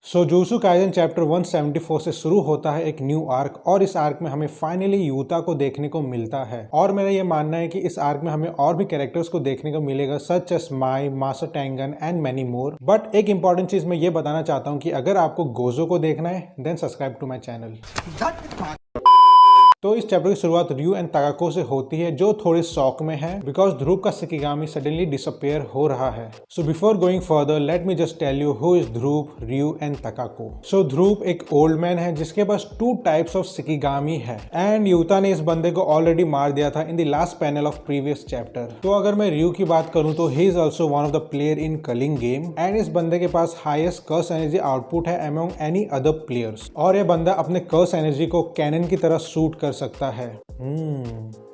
Jujutsu Kaisen chapter 174 से शुरू होता है एक न्यू आर्क और इस आर्क में हमें फाइनली यूता को देखने को मिलता है और मेरा ये मानना है कि इस आर्क में हमें और भी कैरेक्टर्स को देखने को मिलेगा such as my, master Tengen and many more. But एक इंपॉर्टेंट चीज मैं ये बताना चाहता हूँ कि अगर आपको गोजो को देखना है then subscribe to my channel. तो इस चैप्टर की शुरुआत रयू एंड ताकाको से होती है जो थोड़े शॉक में है बिकॉज ध्रुव का शिकिगामी सडनली डिसअपियर हो रहा है। So before going further let me just tell you who is Dhruv, Ryu and Takako. So Dhruv एक ओल्ड मैन है जिसके पास 2 टाइप्स ऑफ शिकिगामी है एंड यूता ने इस बंदे को ऑलरेडी मार दिया था in the last panel of previous chapter. तो अगर मैं रयू की बात करूं तो he is also one of the player in culling game and इस बंदे के पास हाईएस्ट कर्स एनर्जी आउटपुट है अमंग एनी अदर प्लेयर्स और यह बंदा अपने कर्स एनर्जी को कैनन की तरह शूट कर सकता है।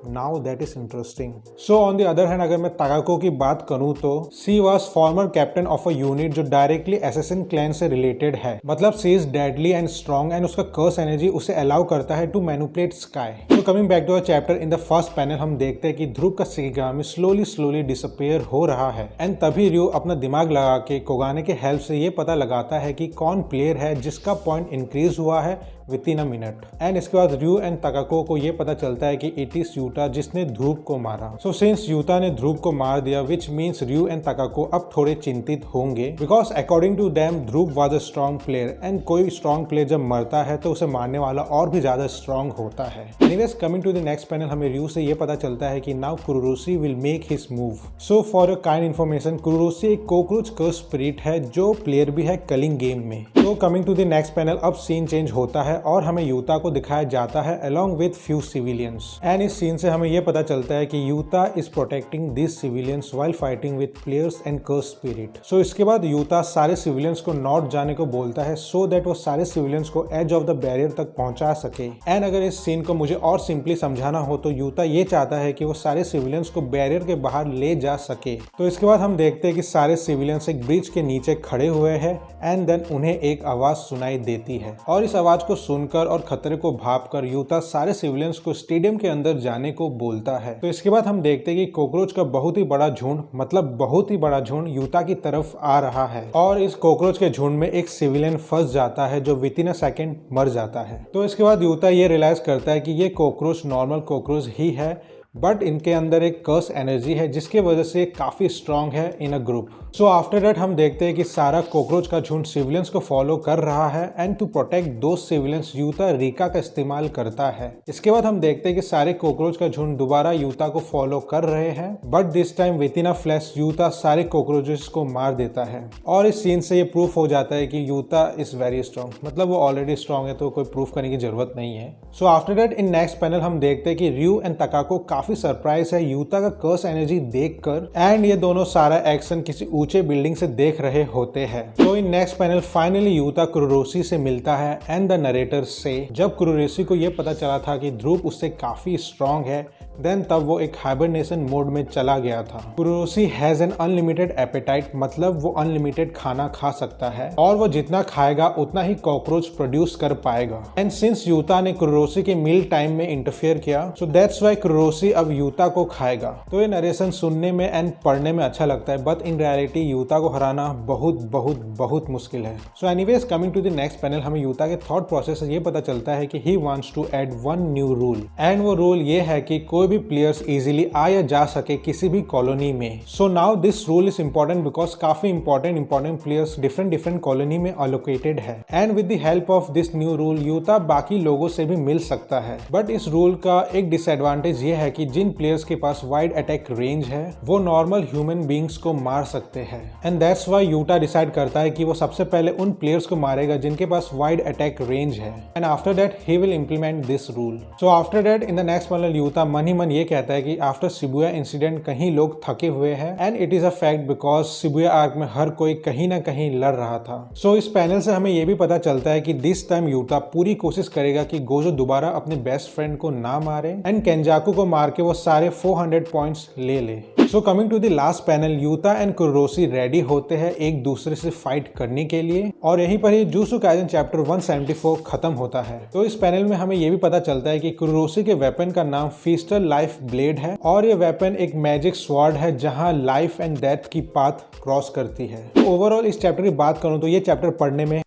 Now that is interesting. So on the other hand अगर मैं ताकाको की बात करूं तो she was former captain of a unit जो डायरेक्टली एसेसिन क्लैन से रिलेटेड है, मतलब she is deadly and strong and उसका कर्स एनर्जी उसे अलाउ करता है to manipulate sky. So coming back to a chapter in the first panel हम देखते हैं कि ध्रुव का शिकिगामी स्लोली डिसअपियर हो रहा है एंड तभी रयू अपना दिमाग लगा के कोगाने के हेल्प से ये पता लगाता है कि कौन प्लेयर है जिसका पॉइंट इंक्रीज हुआ है with in a minute and इसके बाद रयू एंड ताकाको को ये पता चलता है कि इट इज यूता जिसने ध्रुव को मारा। सो सिंस यूता ने ध्रुव को मार दिया विच मीन्स रयू एंड ताकाको अब थोड़े चिंतित होंगे because according to them Dhruv was a strong player and कोई स्ट्रॉन्ग प्लेयर जब मरता है तो उसे मारने वाला और भी ज्यादा स्ट्रॉन्ग होता है। Anyways coming to the next panel हमें रयू से ये पता चलता है कि now Kurourushi will make his move. So for your kind information Kurourushi एक कॉकरोच कर्स स्पिरिट है जो प्लेयर भी है कलिंग गेम में। तो coming to the next panel अब सीन चेंज होता है और हमें यूता को दिखाया जाता है along with few civilians and इस सीन से हमें यह पता चलता है कि Utah is protecting these civilians while fighting with players and cursed spirit। सो इसके बाद यूता सारे सिविलियंस को नॉर्थ जाने को बोलता है सो दैट वो सारे सिविलियंस को एज ऑफ द बैरियर तक पहुंचा सके एंड अगर इस सीन को मुझे और सिंपली समझाना हो तो यूता ये चाहता है कि वो सारे सिविलियंस को बैरियर के बाहर ले जा सके। तो इसके बाद हम देखते हैं कि सारे सिविलियंस एक ब्रिज के नीचे खड़े हुए हैं एंड देन उन्हें एक आवाज सुनाई देती है और इस आवाज को सुनकर और खतरे को भांपकर यूता सारे सिविलियंस को स्टेडियम के अंदर जाने को बोलता है। तो इसके बाद हम देखते हैं कि कॉकरोच का बहुत ही बड़ा झुंड, मतलब बहुत ही बड़ा झुंड यूता की तरफ आ रहा है और इस कॉकरोच के झुंड में एक सिविलियन फंस जाता है जो विद इन अ सेकेंड मर जाता है। तो इसके बाद यूता ये रियलाइज करता है कि ये कॉकरोच नॉर्मल कॉकरोच ही है बट इनके अंदर एक कर्स एनर्जी है जिसके वजह से काफी स्ट्रॉन्ग है in a group. So after that हम देखते हैं कि सारा कॉकरोच का झुंड सिविलियंस को फॉलो कर रहा है एंड टू प्रोटेक्ट दो सिविलियंस यूता रीका का इस्तेमाल करता है। इसके बाद हम देखते हैं कि सारे कॉकरोच का झुंड दोबारा यूता को फॉलो कर रहे हैं but this time with in a flash Utah सारे कॉकरोचेस को मार देता है और इस सीन से ये प्रूफ हो जाता है कि यूता इज वेरी स्ट्रॉन्ग, मतलब वो ऑलरेडी स्ट्रॉन्ग है तो कोई प्रूफ करने की जरूरत नहीं है। सो after that in next panel हम देखते हैं कि रयू एंड ताकाको काफी सरप्राइज है यूता का कर्स एनर्जी देखकर एंड ये दोनों सारा एक्शन किसी ऊंचे बिल्डिंग से देख रहे होते हैं। तो in next panel finally Yuta Kurourushi से मिलता है एंड द नरेटर से जब कुरुरोसी को यह पता चला था कि ध्रुव उससे काफी स्ट्रॉन्ग है देन तब वो एक हाइबरनेशन मोड में चला गया था। कुरुरोसी हैज एन अनलिमिटेड एपेटाइट, मतलब वो अनलिमिटेड खाना खा सकता है और वो जितना खाएगा उतना ही कॉकरोच प्रोड्यूस कर पाएगा एंड सिंस यूता ने कुरुरोसी के मील टाइम में इंटरफेयर किया सो दैट्स व्हाई कुरुरोसी अब यूता को खाएगा। तो ये नरेशन सुनने में एंड पढ़ने में अच्छा लगता है बट इन रियलिटी यूता को हराना बहुत बहुत बहुत मुश्किल है। So anyways coming to the next panel हमें यूता के थॉट प्रोसेस से ये पता चलता है कि he wants to add one new rule and वो रूल ये है कि कोई भी प्लेयर्स इजीली आ या जा सके किसी भी कॉलोनी में। So now this rule is important because काफी इंपॉर्टेंट प्लेयर्स डिफरेंट कॉलोनी में अलोकेटेड है and with the help of this new rule Utah बाकी लोगों से भी मिल सकता है। बट इस रूल का एक डिसएडवांटेज ये है कि जिन प्लेयर्स के पास वाइड अटैक रेंज है वो नॉर्मल ह्यूमन बींग्स को मार सकते हैं and that's why Utah decide करता है कि वो सबसे पहले उन प्लेयर्स को मारेगा जिनके पास वाइड अटैक रेंज है and after that he will implement this rule. So after that in the next panel Utah मन ही मन ये कहता है कि आफ्टर शिबुया इंसिडेंट कहीं लोग थके हुए हैं and it is a fact because Shibuya arc में हर कोई कहीं ना कहीं लड़ रहा था। सो इस पैनल से हमें ये भी पता चलता है कि दिस टाइम यूता पूरी कोशिश करेगा कि गोजो दोबारा अपने बेस्ट फ्रेंड को ना मारे एंड केंजाकू को मार के वो सारे 400 पॉइंट्स ले ले। So coming to the last panel Yuta and Kurourushi ready होते हैं एक दूसरे से फाइट करने के लिए और यहीं पर ही जुजुत्सु काइसेन चैप्टर 174 खत्म होता है। तो इस पैनल में हमें ये भी पता चलता है कि कुरुरोसी के वेपन का नाम फीस्टर लाइफ ब्लेड है और ये वेपन एक मैजिक स्वॉर्ड है जहां लाइफ एंड डेथ की पाथ क्रॉस करती है। तो ओवरऑल इस चैप्टर की बात करूं तो ये चैप्टर पढ़ने में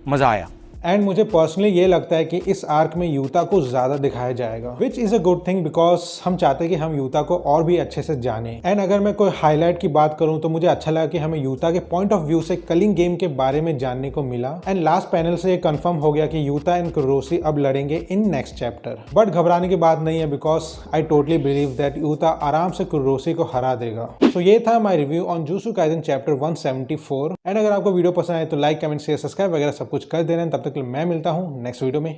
मजा आया। एंड मुझे पर्सनली ये लगता है कि इस आर्क में यूता को ज्यादा दिखाया जाएगा, which is a good thing because हम चाहते हैं कि हम यूता को और भी अच्छे से जाने। एंड अगर मैं कोई हाईलाइट की बात करूं तो मुझे अच्छा लगा कि हमें यूता के पॉइंट ऑफ व्यू से कलिंग गेम के बारे में जानने को मिला। एंड लास्ट पैनल से ये कंफर्म हो गया कि यूता एंड कुरोसी अब लड़ेंगे इन नेक्स्ट चैप्टर। बट घबराने की बात नहीं है because I totally believe that Utah आराम से कुरोसी को हरा देगा। सो ये था my review on jujutsu Kaisen chapter 174। And अगर आपको वीडियो पसंद आए तो लाइक, कमेंट, शेयर, सब्सक्राइब वगैरह सब कुछ कर देना। तब तक मैं मिलता हूँ नेक्स्ट वीडियो में।